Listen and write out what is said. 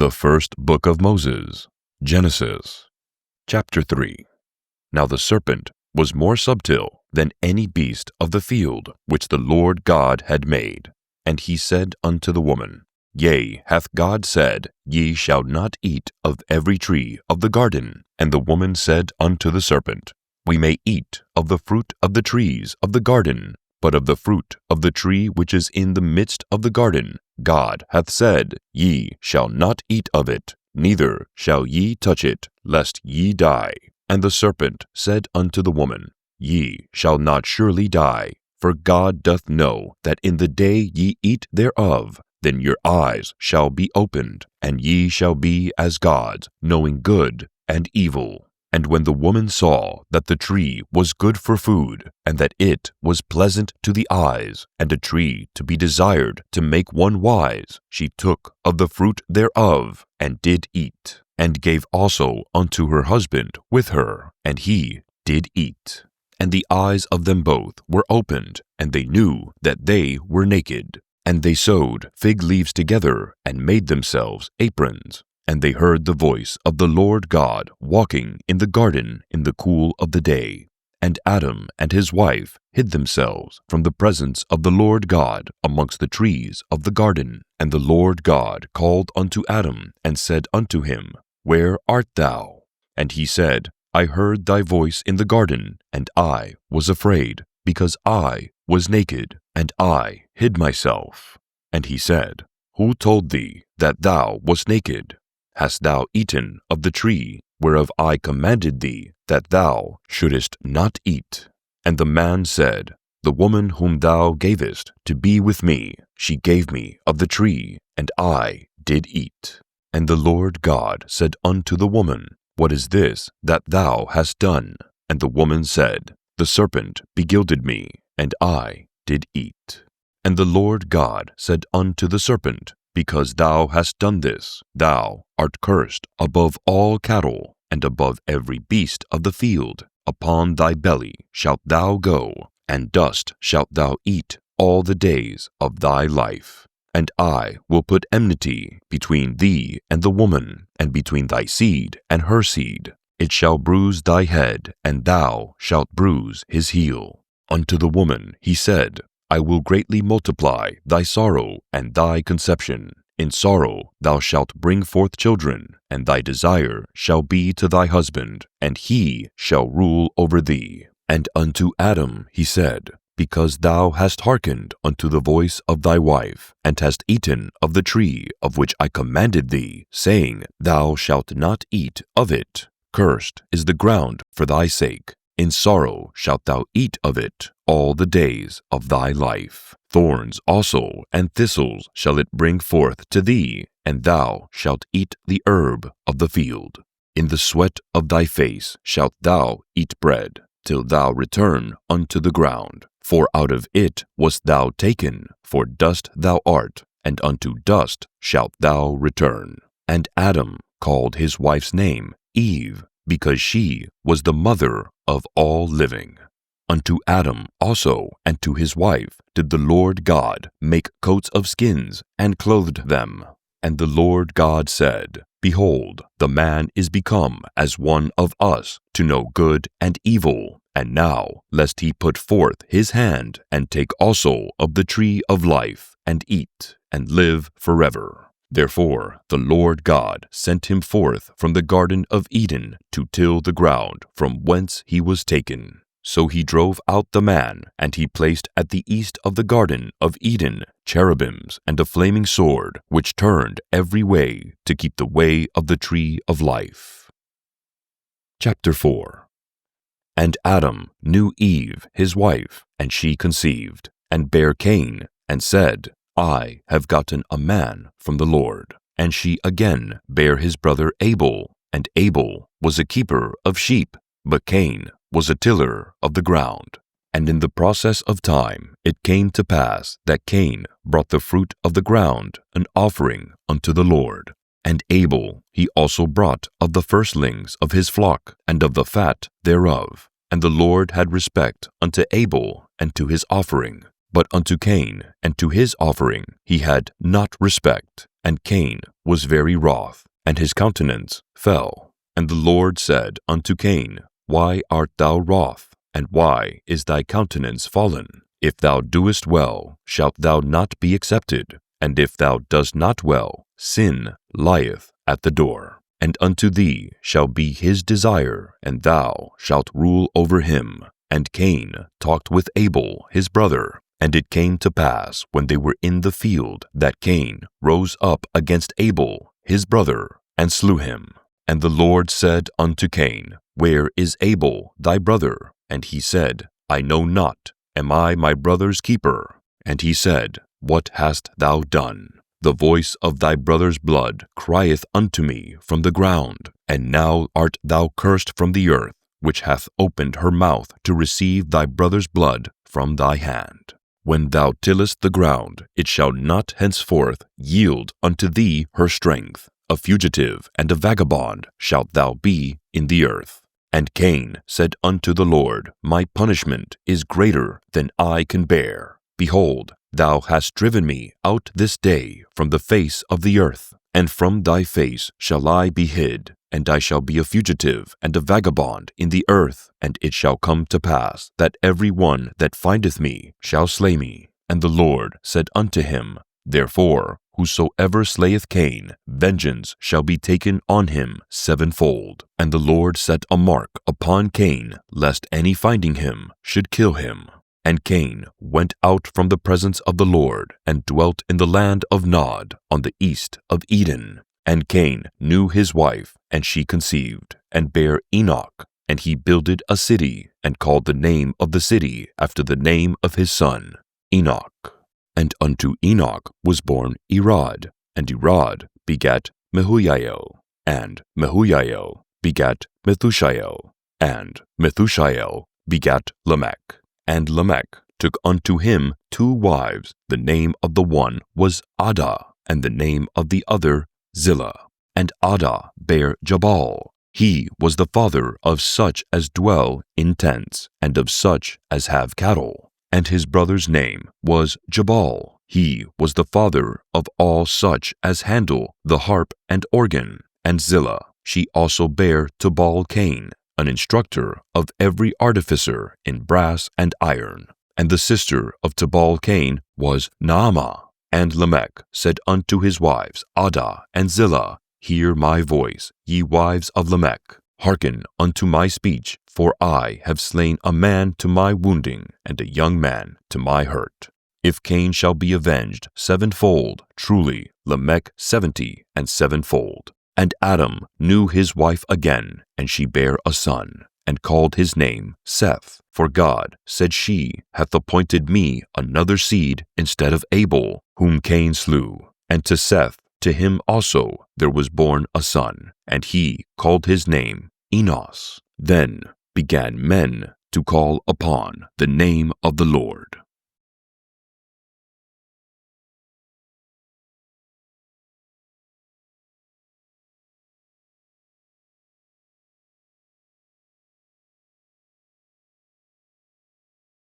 The First Book of Moses, Genesis, Chapter 3. Now the serpent was more subtle than any beast of the field which the Lord God had made. And he said unto the woman, Yea, hath God said, Ye shall not eat of every tree of the garden? And the woman said unto the serpent, We may eat of the fruit of the trees of the garden, but of the fruit of the tree which is in the midst of the garden, God hath said, Ye shall not eat of it, neither shall ye touch it, lest ye die. And the serpent said unto the woman, Ye shall not surely die, for God doth know that in the day ye eat thereof, then your eyes shall be opened, and ye shall be as gods, knowing good and evil. And when the woman saw that the tree was good for food, and that it was pleasant to the eyes, and a tree to be desired to make one wise, she took of the fruit thereof, and did eat, and gave also unto her husband with her, and he did eat. And the eyes of them both were opened, and they knew that they were naked. And they sewed fig leaves together, and made themselves aprons. And they heard the voice of the Lord God walking in the garden in the cool of the day. And Adam and his wife hid themselves from the presence of the Lord God amongst the trees of the garden. And the Lord God called unto Adam, and said unto him, Where art thou? And he said, I heard thy voice in the garden, and I was afraid, because I was naked, and I hid myself. And he said, Who told thee that thou wast naked? Hast thou eaten of the tree whereof I commanded thee that thou shouldest not eat? And the man said, The woman whom thou gavest to be with me, she gave me of the tree, and I did eat. And the Lord God said unto the woman, What is this that thou hast done? And the woman said, The serpent beguiled me, and I did eat. And the Lord God said unto the serpent, Because thou hast done this, thou art cursed above all cattle, and above every beast of the field. Upon thy belly shalt thou go, and dust shalt thou eat all the days of thy life. And I will put enmity between thee and the woman, and between thy seed and her seed. It shall bruise thy head, and thou shalt bruise his heel. Unto the woman he said, I will greatly multiply thy sorrow and thy conception. In sorrow thou shalt bring forth children, and thy desire shall be to thy husband, and he shall rule over thee. And unto Adam he said, Because thou hast hearkened unto the voice of thy wife, and hast eaten of the tree of which I commanded thee, saying, Thou shalt not eat of it. Cursed is the ground for thy sake. In sorrow shalt thou eat of it all the days of thy life. Thorns also and thistles shall it bring forth to thee, and thou shalt eat the herb of the field. In the sweat of thy face shalt thou eat bread, till thou return unto the ground. For out of it wast thou taken, for dust thou art, and unto dust shalt thou return. And Adam called his wife's name Eve, because she was the mother of all living. Unto Adam also and to his wife did the Lord God make coats of skins, and clothed them. And the Lord God said, Behold, the man is become as one of us, to know good and evil. And now, lest he put forth his hand, and take also of the tree of life, and eat, and live forever. Therefore the Lord God sent him forth from the garden of Eden to till the ground from whence he was taken. So he drove out the man, and he placed at the east of the garden of Eden cherubims and a flaming sword, which turned every way to keep the way of the tree of life. Chapter 4. And Adam knew Eve his wife, and she conceived, and bare Cain, and said, I have gotten a man from the Lord. And she again bare his brother Abel, and Abel was a keeper of sheep, but Cain was a tiller of the ground. And in the process of time it came to pass that Cain brought the fruit of the ground an offering unto the Lord. And Abel he also brought of the firstlings of his flock, and of the fat thereof. And the Lord had respect unto Abel and to his offering. But unto Cain and to his offering he had not respect. And Cain was very wroth, and his countenance fell. And the Lord said unto Cain, Why art thou wroth? And why is thy countenance fallen? If thou doest well, shalt thou not be accepted? And if thou dost not well, sin lieth at the door. And unto thee shall be his desire, and thou shalt rule over him. And Cain talked with Abel his brother. And it came to pass, when they were in the field, that Cain rose up against Abel his brother, and slew him. And the Lord said unto Cain, Where is Abel thy brother? And he said, I know not. Am I my brother's keeper? And he said, What hast thou done? The voice of thy brother's blood crieth unto me from the ground. And now art thou cursed from the earth, which hath opened her mouth to receive thy brother's blood from thy hand. When thou tillest the ground, it shall not henceforth yield unto thee her strength. A fugitive and a vagabond shalt thou be in the earth. And Cain said unto the Lord, My punishment is greater than I can bear. Behold, thou hast driven me out this day from the face of the earth, and from thy face shall I be hid, and I shall be a fugitive and a vagabond in the earth. And it shall come to pass that every one that findeth me shall slay me. And the Lord said unto him, Therefore, whosoever slayeth Cain, vengeance shall be taken on him sevenfold. And the Lord set a mark upon Cain, lest any finding him should kill him. And Cain went out from the presence of the Lord, and dwelt in the land of Nod, on the east of Eden. And Cain knew his wife, and she conceived, and bare Enoch. And he builded a city, and called the name of the city after the name of his son, Enoch. And unto Enoch was born Irad, and Irad begat Mehujael, and Mehujael begat Methushael, and Methushael begat Lamech. And Lamech took unto him 2 wives. The name of the one was Adah, and the name of the other Zillah. And Adah bare Jabal. He was the father of such as dwell in tents, and of such as have cattle. And his brother's name was Jabal. He was the father of all such as handle the harp and organ. And Zillah, she also bare Tubal-Cain, an instructor of every artificer in brass and iron. And the sister of Tubal-Cain was Naamah. And Lamech said unto his wives Adah and Zillah, Hear my voice, ye wives of Lamech. Hearken unto my speech, for I have slain a man to my wounding, and a young man to my hurt. If Cain shall be avenged sevenfold, truly Lamech 70 and sevenfold. And Adam knew his wife again, and she bare a son, and called his name Seth. For God, said she, hath appointed me another seed instead of Abel, whom Cain slew. And to Seth, to him also there was born a son, and he called his name Enos. Then began men to call upon the name of the Lord.